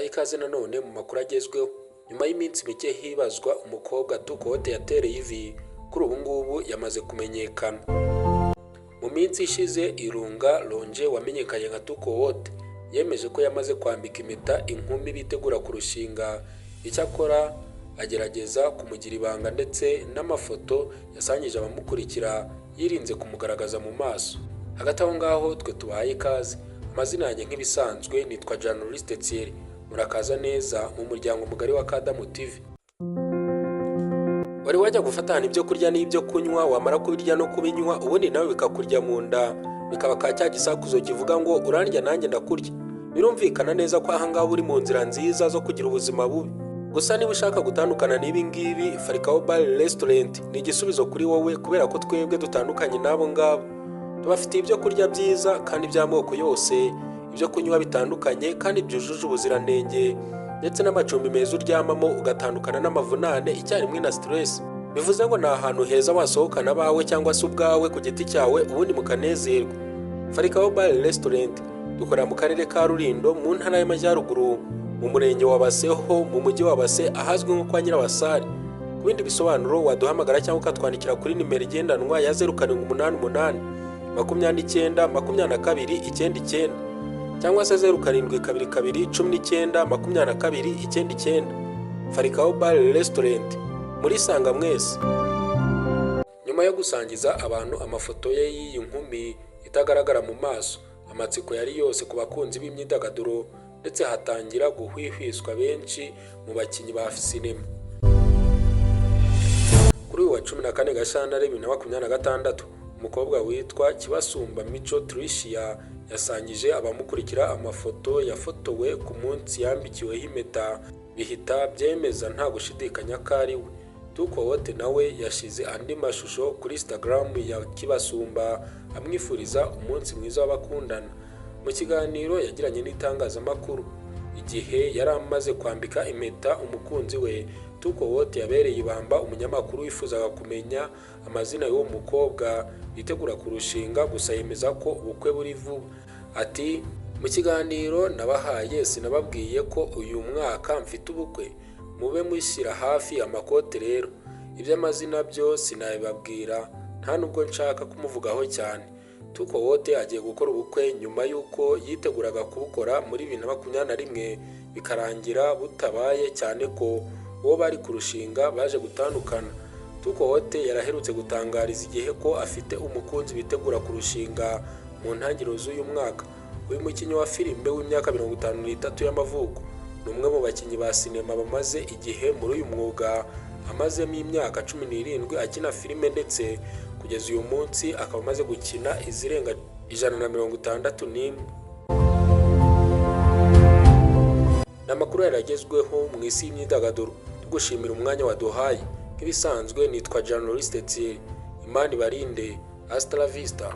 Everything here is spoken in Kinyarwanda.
tubaye ikaze nanone mu makuru agezweho. Nyuma y'iminsi mike hibazwa umukobwa Tukote yatereye ivi, kuri ubu ngubu yamaze kumenyekana. Mu minsi ishize Irunga Ronje wamenyekanye nka Tukote yemeje ko yamaze kwambika impeta inkumi bitegura kurushinga. Icyakora agerageza kumugira ibanga ndetse n'amafoto yasangije abamukurikira yirinze kumugaragaza mu maso. Hagati aho ngaho twe tubaye ikaze. Amazina yanjye nk'ibisanzwe nitwa Journaliste Thierry. Murakaza neza mu muryango mugari wa Kadamu TV. Wari wajya gufatana ibyo kurya n'ibyo kunywa, wamara kubirya no kubinywa ubundi nawe bikakurya mu nda, bikaba ka cya gisakuzo kivuga ngo urandya nanjye ndakurya. Birumvikana neza ko aha ngaha uri mu nzira nziza zo kugira ubuzima bubi. Gusa niba ushaka gutandukana n'ibi ngibi, Farikaho Bar Restaurant ni igisubizo kuri wowe, kubera ko twebwe dutandukanye n'abo ngabo. Tubafitiye ibyo kurya byiza kandi by'amoko yose, ibyo kunywa bitandukanye kandi byujuje ubuziranenge, ndetse n'amacumbi meza uryamamo ugatandukana n'amavunane icyarimwe na stress. Bivuze ngo ni ahantu heza wasohokana abawe cyangwa se ubwawe ku giti cyawe ubundi mukanezerwa. Farikaho Bar Restaurant dukorera mu karere ka Rulindo mu ntara y'Amajyaruguru, mu murenge wa Base ho mu mujyi wa Base ahazwi nko kwa Nyirabasare. Ku bindi bisobanuro waduhamagara cyangwa ukatwandikira kuri nimero igendanwa ya 0788 29 22 99 cyangwa se 0722 19 22 99. Farikaho Bar Restaurant muri sanga mwese. Nyuma yo gusangiza abantu amafoto ye y'iyi nkumi itagaragara mu maso, amatsiko yari yose ku bakunzi b'imyidagaduro, ndetse hatangira guhwihwiswa benshi mu bakinnyi ba sinema. Kuri uyu wa 14 Gashyantare 2026, umukobwa witwa Kibasumba Mico Tricia yasangije abamukurikira amafoto yafotowe ku munsi yambikiweho impeta, bihita byemeza nta gushidikanya ko ari we. Tukote nawe yashize andi mashusho kuri Instagram ya Kibasumba amwifuriza umunsi mwiza w'abakundana. Mu kiganiro yagiranye n'itangazamakuru igihe yari amaze kwambika impeta umukunzi we, Tukote yabereye ibamba umunyamakuru wifuzaga kumenya amazina y'uwo mukobwa bitegura kurushinga, gusa yemeza ko ubukwe buri vuba. Ati, mu kiganiro nabahaye sinababwiye ko uyu mwaka mfite ubukwe, mube mushyira hafi amakote rero. Iby'amazina byo sinabibabwira, nta nubwo nshaka kumuvugaho cyane. Tukote agiye gukora ubukwe nyuma y'uko yiteguraga kubukora muri 2021 bikarangira butabaye, cyane ko uwo bari kurushinga baje gutandukana. Tukote yaraherutse gutangariza igihe ko afite umukunzi bitegura kurushinga mu ntangiriro z'uyu mwaka. Uyu mukinnyi wa filime w'imyaka 53 y'amavuko ni umwe mu bakinnyi ba sinema bamaze igihe muri uyu mwuga, amazemo imyaka 17 akina filime, ndetse kugeza uyu munsi akaba amaze gukina izirenga 161. N'amakuru yaragezweho mu isi y'imyidagaduro. Tugushimira umwanya waduhaye. Nk'ibisanzwe nitwa Journaliste Thierry. Imana ibarinde. Hasta la vista.